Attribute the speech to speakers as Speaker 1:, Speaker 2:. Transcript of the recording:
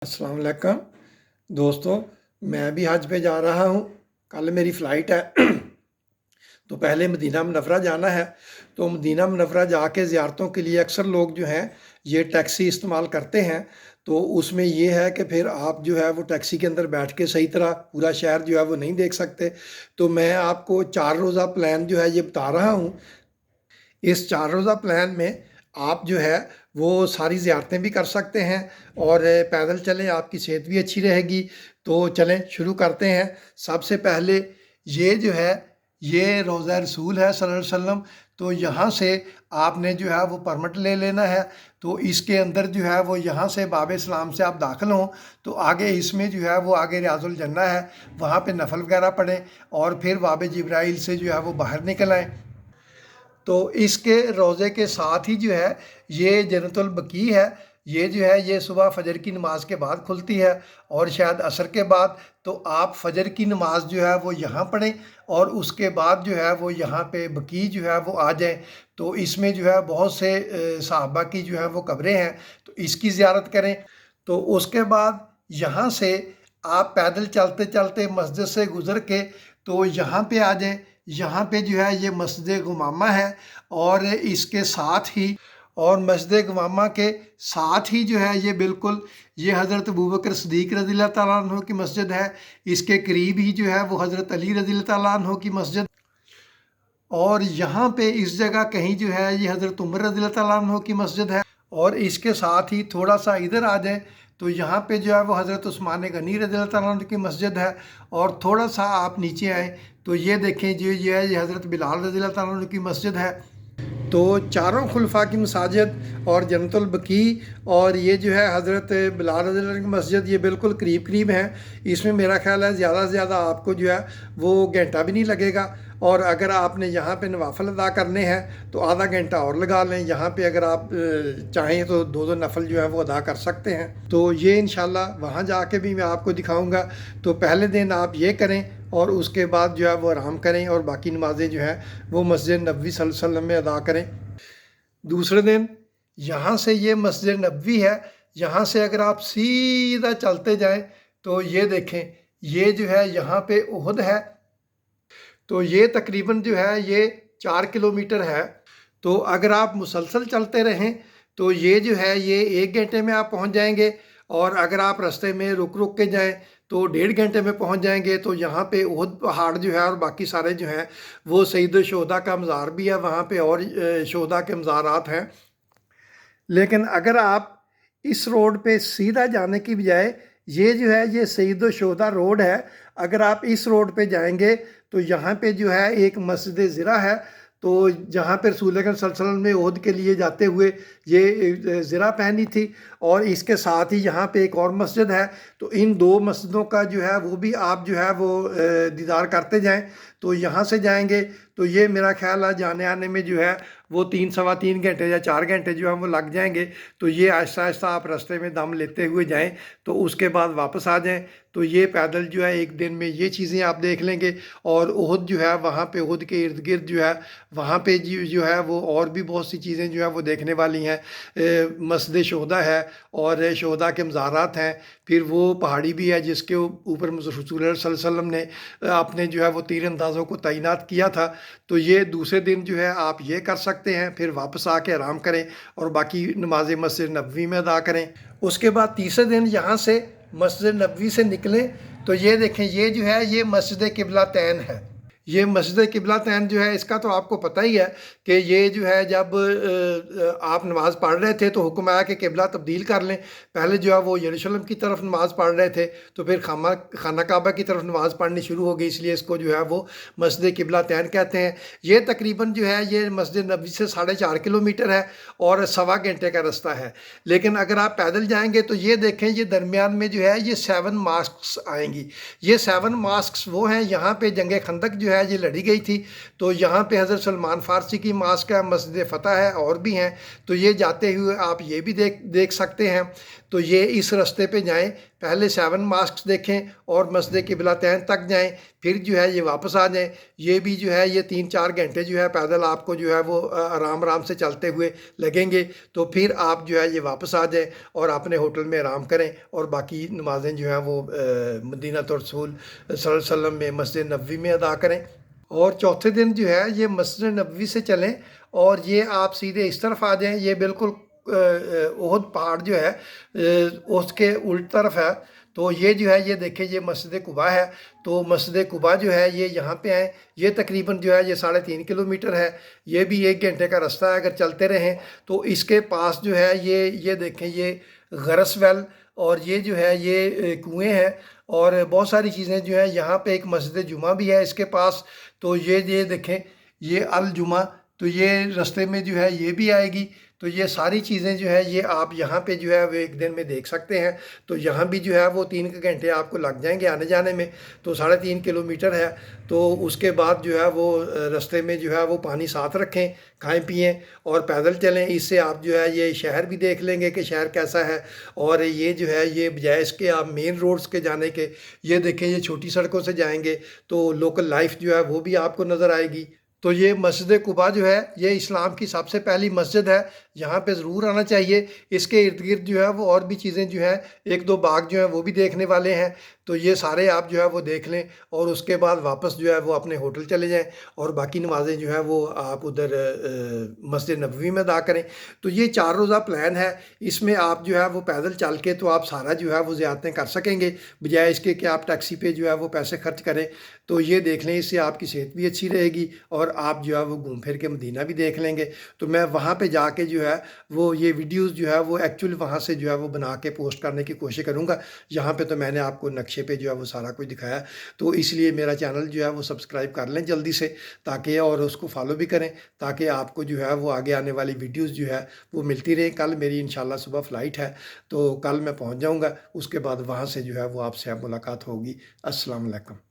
Speaker 1: अस्सलाम वालेकुम दोस्तों। मैं भी हज पे जा रहा हूँ। कल मेरी फ़्लाइट है तो पहले मदीना मुनव्वरा जाना है। तो मदीना मुनव्वरा जाके ज़ियारतों के लिए अक्सर लोग जो हैं ये टैक्सी इस्तेमाल करते हैं। तो उसमें ये है कि फिर आप जो है वो टैक्सी के अंदर बैठ के सही तरह पूरा शहर जो है वो नहीं देख सकते। तो मैं आपको 4 रोज़ा प्लान जो है ये बता रहा हूँ। इस 4 रोज़ा प्लान में आप जो है वो सारी ज़ियारतें भी कर सकते हैं और पैदल चलें, आपकी सेहत भी अच्छी रहेगी। तो चलें शुरू करते हैं। सबसे पहले ये जो है ये रोज़ा रसूल है सल्लल्लाहु अलैहि वसल्लम। तो यहाँ से आपने जो है वो परमिट ले लेना है। तो इसके अंदर जो है वो यहाँ से बाब इस्लाम से आप दाखिल हों तो आगे इसमें जो है वो आगे रियाजुल जन्ना है, वहाँ पे नफल वगैरह पढ़ें और फिर बाब जिब्राइल से जो है वो बाहर निकल आएँ। तो इसके रोज़े के साथ ही जो है ये जन्नतुल बकी है। ये जो है ये सुबह फ़जर की नमाज के बाद खुलती है और शायद असर के बाद। तो आप फ़जर की नमाज जो है वो यहाँ पढ़ें और उसके बाद जो है वो यहाँ पे बकी जो है वो आ जाएँ। तो इसमें जो है बहुत से सहाबा की जो है वो कब्रें हैं, तो इसकी ज़ियारत करें। तो उसके बाद यहाँ से आप पैदल चलते चलते मस्जिद से गुज़र के तो यहाँ पे आ जाएँ। यहाँ पे जो है ये मस्जिद गुमामा है और इसके साथ ही और मस्जिद गुमामा के साथ ही जो है ये बिल्कुल ये हज़रत अबू बकर सिद्दीक़ रज़ियल्लाहु तआला अन्हु की मस्जिद है। इसके करीब ही जो है वो हज़रत अली रज़ियल्लाहु तआला अन्हु की मस्जिद और यहाँ पे इस जगह कहीं जो है ये हज़रत उमर रज़ियल्लाहु तआला अन्हु की मस्जिद है। और इसके साथ ही थोड़ा सा इधर आ जाए तो यहाँ पे जो है वो हज़रत उस्मान गनी रज़ियल्लाहु तआला अन्हु की मस्जिद है। और थोड़ा सा आप नीचे आए तो ये देखें जो ये है ये हज़रत बिलाल रज़ियल्लाहु तआला अन्हु की मस्जिद है। तो चारों खुलफा की मसाजिद और जन्नतुल बकी और ये जो है हज़रत बिलाल रज़ियल्लाहु अन्हु की मस्जिद ये बिल्कुल करीब करीब हैं। इसमें मेरा ख्याल है ज़्यादा से ज़्यादा आपको जो है वो घंटा भी नहीं लगेगा। और अगर आपने यहाँ पे नवाफ़िल अदा करने हैं तो आधा घंटा और लगा लें। यहाँ पे अगर आप चाहें तो दो दो नफल जो है वो अदा कर सकते हैं। तो ये इंशाल्लाह वहाँ जाके भी मैं आपको दिखाऊँगा। तो पहले दिन आप ये करें और उसके बाद जो है वो आराम करें और बाकी नमाज़ें जो हैं वो मस्जिद नबवी सल्लल्लाहु अलैहि वसल्लम में अदा करें। दूसरे दिन यहाँ से ये मस्जिद नबवी है, यहाँ से अगर आप सीधा चलते जाएं तो ये देखें ये जो है यहाँ पे उहद है। तो ये तकरीबन जो है ये 4 किलोमीटर है। तो अगर आप मुसलसल चलते रहें तो ये जो है ये 1 घंटे में आप पहुंच जाएंगे। और अगर आप रास्ते में रुक रुक के जाएं तो 1.5 घंटे में पहुंच जाएंगे। तो यहाँ पे उहद पहाड़ जो है और बाकी सारे जो हैं वो सईद शोहदा का मज़ार भी है वहाँ पे और शोहदा के मज़ारात हैं। लेकिन अगर आप इस रोड पे सीधा जाने की बजाय ये जो है ये सईद शोहदा रोड है, अगर आप इस रोड पे जाएंगे तो यहाँ पे जो है एक मस्जिद ज़िरा है। तो जहाँ पे रसूल अकरम सल्लल्लाहु अलैहि वसल्लम ने ओहद के लिए जाते हुए ये ज़िरा पहनी थी और इसके साथ ही यहाँ पे एक और मस्जिद है। तो इन दो मस्जिदों का जो है वो भी आप जो है वो दीदार करते जाएं। तो यहाँ से जाएंगे तो ये मेरा ख्याल है जाने आने में जो है वो 3 सवा 3 घंटे या 4 घंटे जो है वो लग जाएंगे। तो ये आहिस्ता आहिस्ता आप रास्ते में दम लेते हुए जाएं तो उसके बाद वापस आ जाएं। तो ये पैदल जो है एक दिन में ये चीज़ें आप देख लेंगे। और उहद जो है वहाँ पे उहद के इर्द गिर्द जो है वहाँ पे जो है वो और भी बहुत सी चीज़ें जो है वो देखने वाली हैं। मस्जिद शोहदा है और शोहदा के मज़ारात हैं। फिर वो पहाड़ी भी है जिसके ऊपर रसूल सल्लल्लाहु अलैहि वसल्लम ने अपने जो है वो तीर अंदाज़ों को तैनात किया था। तो ये दूसरे दिन जो है आप ये कर सकते हैं, फिर वापस आके आराम करें और बाकी नमाज़ें मस्जिद नबवी में अदा करें। उसके बाद तीसरे दिन यहाँ से मस्जिद नबवी से निकलें तो ये देखें ये जो है ये मस्जिद किबलतैन है। ये मस्जिद किबलतैन जो है इसका तो आपको पता ही है कि ये जो है जब आप नमाज़ पढ़ रहे थे तो हुक्म आया कि किबला तब्दील कर लें। पहले जो है वो यरूशलेम की तरफ नमाज़ पढ़ रहे थे तो फिर खाना काबा की तरफ नमाज़ पढ़नी शुरू हो गई, इसलिए इसको जो है वो मस्जिद किबलतैन कहते हैं। ये तकरीबन जो है ये मस्जिद नबवी से 4.5 किलोमीटर है और 1.25 घंटे का रास्ता है। लेकिन अगर आप पैदल जाएंगे तो ये देखें ये दरमियान में जो है ये 7 मास्क आएंगी। ये 7 मास्क वो हैं, यहाँ पे जंग खंदक जो है है ये लड़ी गई थी। तो यहाँ पे हज़रत सलमान फ़ारसी की मस्जिद है, मस्जिद फ़तह है, और भी हैं। तो ये जाते हुए आप ये भी देख सकते हैं। तो ये इस रास्ते पे जाएं, पहले 7 मास्क देखें और मस्जिद क़िबलतैन तक जाएं, फिर जो है ये वापस आ जाएं। ये भी जो है ये 3-4 घंटे जो है पैदल आपको जो है वो आराम आराम से चलते हुए लगेंगे। तो फिर आप जो है ये वापस आ जाएं और अपने होटल में आराम करें और बाकी नमाज़ें जो हैं वो मदीना तो रसूल सल्लल्लाहु अलैहि वसल्लम में मस्जिद नबवी में अदा करें। और चौथे दिन जो है ये मस्जिद नबवी से चलें और ये आप सीधे इस तरफ आ जाएं। ये बिल्कुल ओहद पहाड़ जो है उसके उल्ट तरफ है। तो ये जो है ये देखें ये मस्जिद कुबा है। तो मस्जिद कुबा जो है ये यहाँ पे है। ये तकरीबन जो है ये 3.5 किलोमीटर है। ये भी 1 घंटे का रास्ता है अगर चलते रहें। तो इसके पास जो है ये देखें ये गरस वेल, और ये जो है ये कुएँ हैं और बहुत सारी चीज़ें जो है। यहाँ पे एक मस्जिद जुमा भी है इसके पास। तो ये देखें ये अल जुमा, तो ये रास्ते में जो है ये भी आएगी। तो ये सारी चीज़ें जो है ये आप यहाँ पे जो है वो एक दिन में देख सकते हैं। तो यहाँ भी जो है वो 3 घंटे आपको लग जाएंगे आने जाने में। तो 3.5 किलोमीटर है। तो उसके बाद जो है वो रास्ते में जो है वो पानी साथ रखें, खाएं पिएं और पैदल चलें। इससे आप जो है ये शहर भी देख लेंगे कि शहर कैसा है। और ये जो है ये बजाय इसके आप मेन रोड्स के जाने के, ये देखें ये छोटी सड़कों से जाएंगे तो लोकल लाइफ जो है वो भी आपको नज़र आएगी। तो ये मस्जिद कुबा जो है ये इस्लाम की सबसे पहली मस्जिद है, यहाँ पे ज़रूर आना चाहिए। इसके इर्द गिर्द जो है वो और भी चीज़ें जो है 1-2 बाग जो हैं वो भी देखने वाले हैं। तो ये सारे आप जो है वो देख लें और उसके बाद वापस जो है वो अपने होटल चले जाएं और बाकी नमाज़ें जो है वो आप उधर मस्जिद नबवी में अदा करें। तो ये 4 रोज़ा प्लान है। इसमें आप जो है वो पैदल चल के तो आप सारा जो है वो ज़ियारतें कर सकेंगे, बजाय इसके कि आप टैक्सी पे जो है वो पैसे खर्च करें। तो ये देख लें, इससे आपकी सेहत भी अच्छी रहेगी और आप जो है वो घूम फिर के मदीना भी देख लेंगे। तो मैं वहाँ पे जाके जो है वो ये वीडियोस जो है वो एक्चुअली वहाँ से जो है वो बना के पोस्ट करने की कोशिश करूँगा। यहाँ पे तो मैंने आपको नक्शे पे जो है वो सारा कुछ दिखाया। तो इसलिए मेरा चैनल जो है वो सब्सक्राइब कर लें जल्दी से, ताकि और उसको फॉलो भी करें, ताकि आपको जो है वो आगे आने वाली वीडियोज़ जो है वो मिलती रहे। कल मेरी इंशाल्लाह सुबह फ़्लाइट है, तो कल मैं पहुँच जाऊँगा। उसके बाद वहाँ से जो है वो आपसे मुलाकात होगी। अस्सलाम वालेकुम।